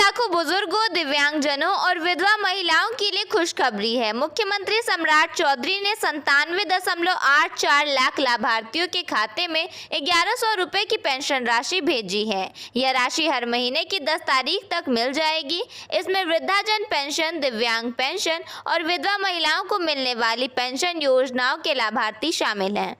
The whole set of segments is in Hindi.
लाखों बुजुर्गों, दिव्यांगजनों और विधवा महिलाओं के लिए खुशखबरी है। मुख्यमंत्री सम्राट चौधरी ने 97.84 लाख लाभार्थियों के खाते में 1100 रुपए की पेंशन राशि भेजी है। यह राशि हर महीने की 10 तारीख तक मिल जाएगी। इसमें वृद्धाजन पेंशन, दिव्यांग पेंशन और विधवा महिलाओं को मिलने वाली पेंशन योजनाओं के लाभार्थी शामिल हैं।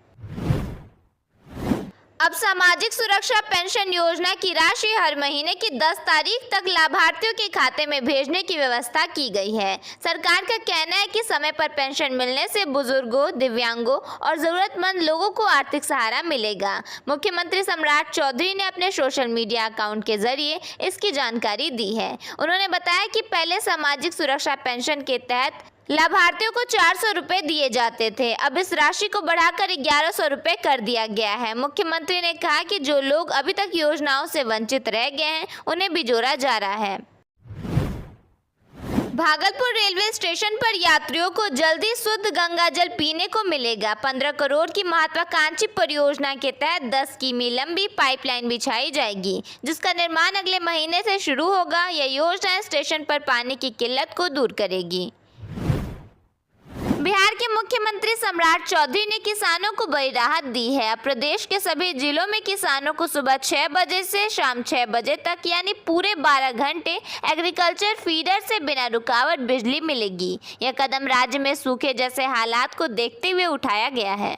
अब सामाजिक सुरक्षा पेंशन योजना की राशि हर महीने की 10 तारीख तक लाभार्थियों के खाते में भेजने की व्यवस्था की गई है। सरकार का कहना है कि समय पर पेंशन मिलने से बुजुर्गों, दिव्यांगों और जरूरतमंद लोगों को आर्थिक सहारा मिलेगा। मुख्यमंत्री सम्राट चौधरी ने अपने सोशल मीडिया अकाउंट के जरिए इसकी जानकारी दी है। उन्होंने बताया कि पहले सामाजिक सुरक्षा पेंशन के तहत लाभार्थियों को 400 रुपए दिए जाते थे। अब इस राशि को बढ़ाकर 1100 रुपए कर दिया गया है। मुख्यमंत्री ने कहा कि जो लोग अभी तक योजनाओं से वंचित रह गए हैं, उन्हें भी जोड़ा जा रहा है। भागलपुर रेलवे स्टेशन पर यात्रियों को जल्दी शुद्ध गंगा जल पीने को मिलेगा। 15 करोड़ की महत्वाकांक्षी परियोजना के तहत 10 किमी लंबी पाइपलाइन बिछाई जाएगी, जिसका निर्माण अगले महीने से शुरू होगा। यह योजना स्टेशन पर पानी की किल्लत को दूर करेगी। बिहार के मुख्यमंत्री सम्राट चौधरी ने किसानों को बड़ी राहत दी है। अब प्रदेश के सभी जिलों में किसानों को सुबह 6 बजे से शाम 6 बजे तक यानी पूरे 12 घंटे एग्रीकल्चर फीडर से बिना रुकावट बिजली मिलेगी। यह कदम राज्य में सूखे जैसे हालात को देखते हुए उठाया गया है।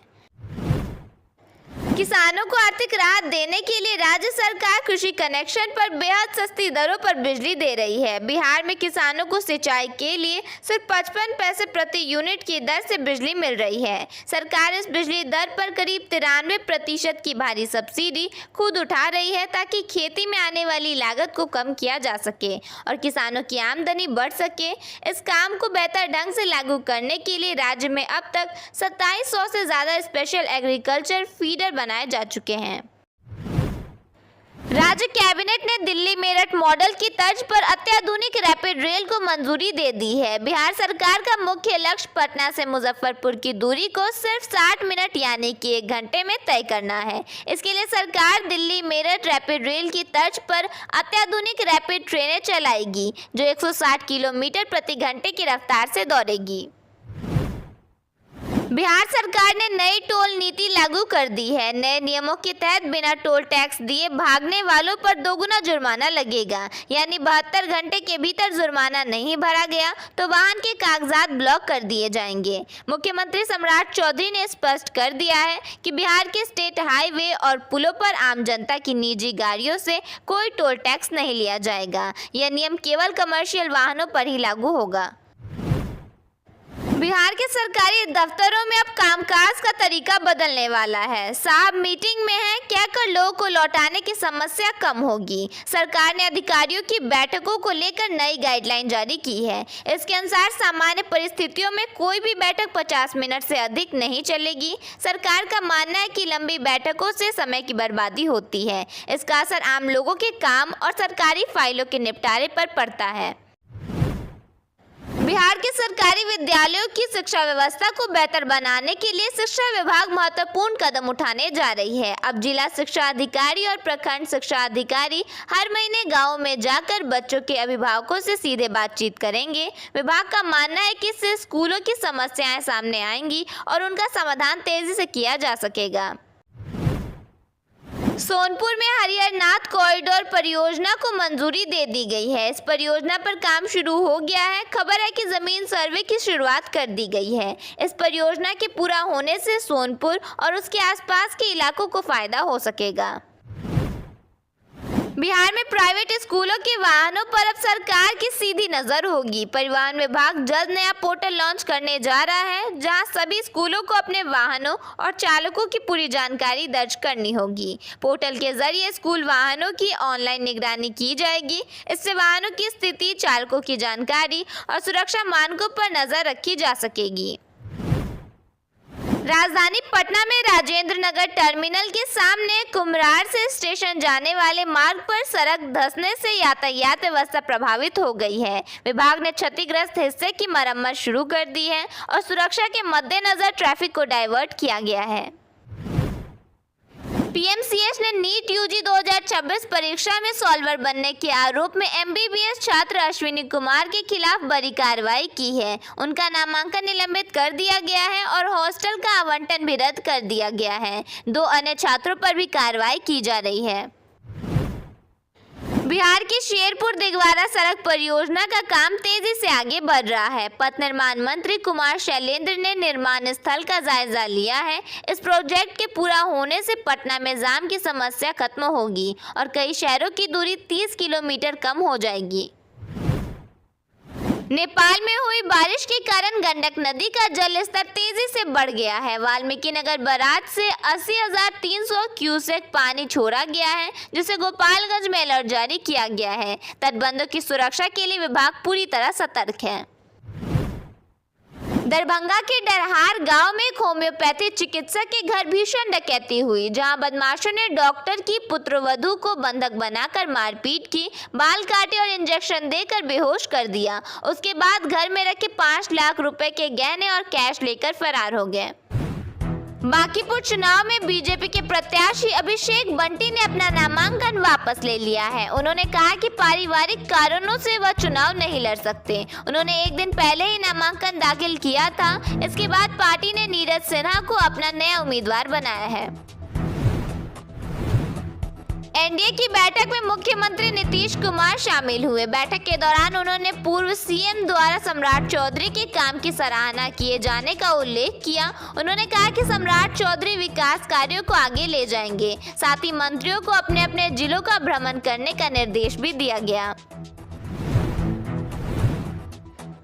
किसानों को आर्थिक राहत देने के लिए राज्य सरकार कृषि कनेक्शन पर बेहद सस्ती दरों पर बिजली दे रही है। बिहार में किसानों को सिंचाई के लिए सिर्फ 55 पैसे प्रति यूनिट की दर से बिजली मिल रही है। सरकार इस बिजली दर पर करीब 93% की भारी सब्सिडी खुद उठा रही है, ताकि खेती में आने वाली लागत को कम किया जा सके और किसानों की आमदनी बढ़ सके। इस काम को बेहतर ढंग से लागू करने के लिए राज्य में अब तक 2700 से ज्यादा स्पेशल एग्रीकल्चर फीडर बनाए जा चुके हैं। राज्य कैबिनेट ने दिल्ली मेरठ मॉडल की तर्ज पर अत्याधुनिक रैपिड रेल को मंजूरी दे दी है। बिहार सरकार का मुख्य लक्ष्य पटना से मुजफ्फरपुर की दूरी को सिर्फ 60 मिनट यानी कि 1 घंटे में तय करना है। इसके लिए सरकार दिल्ली मेरठ रैपिड रेल की तर्ज पर अत्याधुनिक रैपिड ट्रेनें चलाएगी, जो 160 किलोमीटर प्रति घंटे की रफ्तार से दौड़ेगी। बिहार सरकार ने नई टोल नीति लागू कर दी है। नए नियमों के तहत बिना टोल टैक्स दिए भागने वालों पर दोगुना जुर्माना लगेगा, यानी 72 घंटे के भीतर जुर्माना नहीं भरा गया तो वाहन के कागजात ब्लॉक कर दिए जाएंगे। मुख्यमंत्री सम्राट चौधरी ने स्पष्ट कर दिया है कि बिहार के स्टेट हाईवे और पुलों पर आम जनता की निजी गाड़ियों से कोई टोल टैक्स नहीं लिया जाएगा। यह नियम केवल कमर्शियल वाहनों पर ही लागू होगा। बिहार के सरकारी दफ्तरों में अब कामकाज का तरीका बदलने वाला है। साहब मीटिंग में है, क्या कर लोगों को लौटाने की समस्या कम होगी। सरकार ने अधिकारियों की बैठकों को लेकर नई गाइडलाइन जारी की है। इसके अनुसार सामान्य परिस्थितियों में कोई भी बैठक 50 मिनट से अधिक नहीं चलेगी। सरकार का मानना है कि लंबी बैठकों से समय की बर्बादी होती है। इसका असर आम लोगों के काम और सरकारी फाइलों के निपटारे पर पड़ता है। बिहार के सरकारी विद्यालयों की शिक्षा व्यवस्था को बेहतर बनाने के लिए शिक्षा विभाग महत्वपूर्ण कदम उठाने जा रही है। अब जिला शिक्षा अधिकारी और प्रखंड शिक्षा अधिकारी हर महीने गांवों में जाकर बच्चों के अभिभावकों से सीधे बातचीत करेंगे। विभाग का मानना है कि इससे स्कूलों की समस्याएं सामने आएंगी और उनका समाधान तेजी से किया जा सकेगा। सोनपुर में हरिहरनाथ कॉरिडोर परियोजना को मंजूरी दे दी गई है। इस परियोजना पर काम शुरू हो गया है। खबर है कि जमीन सर्वे की शुरुआत कर दी गई है। इस परियोजना के पूरा होने से सोनपुर और उसके आसपास के इलाकों को फायदा हो सकेगा। बिहार में प्राइवेट स्कूलों के वाहनों पर अब सरकार की सीधी नजर होगी। परिवहन विभाग जल्द नया पोर्टल लॉन्च करने जा रहा है, जहां सभी स्कूलों को अपने वाहनों और चालकों की पूरी जानकारी दर्ज करनी होगी। पोर्टल के जरिए स्कूल वाहनों की ऑनलाइन निगरानी की जाएगी। इससे वाहनों की स्थिति, चालकों की जानकारी और सुरक्षा मानकों पर नजर रखी जा सकेगी। राजधानी पटना में राजेंद्र नगर टर्मिनल के सामने कुम्हरार से स्टेशन जाने वाले मार्ग पर सड़क धंसने से यातायात व्यवस्था प्रभावित हो गई है। विभाग ने क्षतिग्रस्त हिस्से की मरम्मत शुरू कर दी है और सुरक्षा के मद्देनजर ट्रैफिक को डाइवर्ट किया गया है। पीएमसीएच ने नीट यूजी 2026 परीक्षा में सॉल्वर बनने के आरोप में एमबीबीएस छात्र अश्विनी कुमार के खिलाफ बड़ी कार्रवाई की है। उनका नामांकन निलंबित कर दिया गया है और हॉस्टल का आवंटन भी रद्द कर दिया गया है। 2 अन्य छात्रों पर भी कार्रवाई की जा रही है। बिहार की शेरपुर दिगवारा सड़क परियोजना का काम तेजी से आगे बढ़ रहा है। पथ निर्माण मंत्री कुमार शैलेंद्र ने निर्माण स्थल का जायजा लिया है। इस प्रोजेक्ट के पूरा होने से पटना में जाम की समस्या खत्म होगी और कई शहरों की दूरी 30 किलोमीटर कम हो जाएगी। नेपाल में हुई बारिश के कारण गंडक नदी का जल स्तर तेजी से बढ़ गया है। वाल्मीकि नगर बराज से 80,300 क्यूसेक पानी छोड़ा गया है, जिसे गोपालगंज में अलर्ट जारी किया गया है। तटबंधों की सुरक्षा के लिए विभाग पूरी तरह सतर्क है। दरभंगा के डरहार गांव में एक होम्योपैथी चिकित्सक के घर भीषण डकैती हुई, जहां बदमाशों ने डॉक्टर की पुत्रवधू को बंधक बनाकर मारपीट की, बाल काटे और इंजेक्शन देकर बेहोश कर दिया। उसके बाद घर में रखे 5 लाख रुपए के गहने और कैश लेकर फरार हो गए। बांकीपुर चुनाव में बीजेपी के प्रत्याशी अभिषेक बंटी ने अपना नामांकन वापस ले लिया है। उन्होंने कहा कि पारिवारिक कारणों से वह चुनाव नहीं लड़ सकते। उन्होंने एक दिन पहले ही नामांकन दाखिल किया था। इसके बाद पार्टी ने नीरज सिन्हा को अपना नया उम्मीदवार बनाया है। एनडीए की बैठक में मुख्यमंत्री नीतीश कुमार शामिल हुए। बैठक के दौरान उन्होंने पूर्व सीएम द्वारा सम्राट चौधरी के काम की सराहना किए जाने का उल्लेख किया। उन्होंने कहा कि सम्राट चौधरी विकास कार्यों को आगे ले जाएंगे। साथ ही मंत्रियों को अपने अपने जिलों का भ्रमण करने का निर्देश भी दिया गया।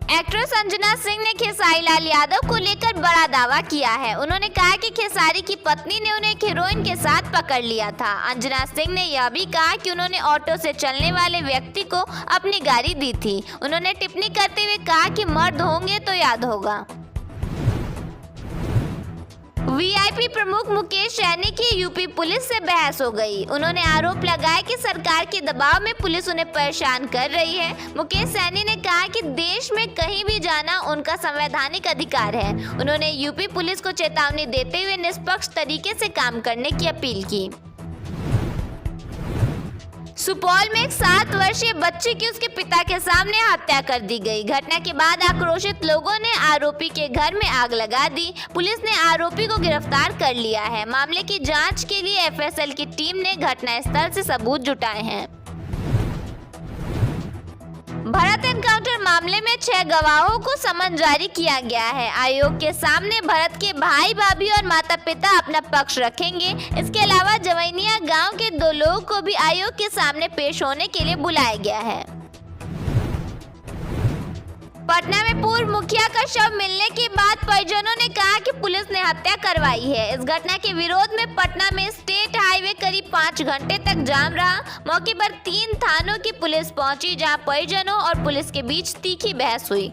एक्ट्रेस अंजना सिंह ने खेसारी लाल यादव को लेकर बड़ा दावा किया है। उन्होंने कहा कि खेसारी की पत्नी ने उन्हें एक हीरोइन के साथ पकड़ लिया था। अंजना सिंह ने यह भी कहा कि उन्होंने ऑटो से चलने वाले व्यक्ति को अपनी गाड़ी दी थी। उन्होंने टिप्पणी करते हुए कहा कि मर्द होंगे तो याद होगा। वीआईपी प्रमुख मुकेश सैनी की यूपी पुलिस से बहस हो गई। उन्होंने आरोप लगाया कि सरकार के दबाव में पुलिस उन्हें परेशान कर रही है। मुकेश सैनी ने कहा कि देश में कहीं भी जाना उनका संवैधानिक अधिकार है। उन्होंने यूपी पुलिस को चेतावनी देते हुए निष्पक्ष तरीके से काम करने की अपील की। सुपौल में एक 7 वर्षीय बच्ची की उसके पिता के सामने हत्या कर दी गई। घटना के बाद आक्रोशित लोगों ने आरोपी के घर में आग लगा दी। पुलिस ने आरोपी को गिरफ्तार कर लिया है। मामले की जांच के लिए एफएसएल की टीम ने घटनास्थल से सबूत जुटाए हैं। भरत एनकाउंटर मामले में 6 गवाहों को समन जारी किया गया है। आयोग के सामने भरत के भाई, भाभी और माता पिता अपना पक्ष रखेंगे। इसके अलावा जवैनिया गांव के 2 लोगों को भी आयोग के सामने पेश होने के लिए बुलाया गया है। पटना में पूर्व मुखिया का शव मिलने के बाद परिजनों ने कहा कि पुलिस ने हत्या करवाई है। इस घटना के विरोध में पटना में स्टेट हाईवे करीब 5 घंटे तक जाम रहा। मौके पर 3 थानों की पुलिस पहुंची, जहां परिजनों और पुलिस के बीच तीखी बहस हुई।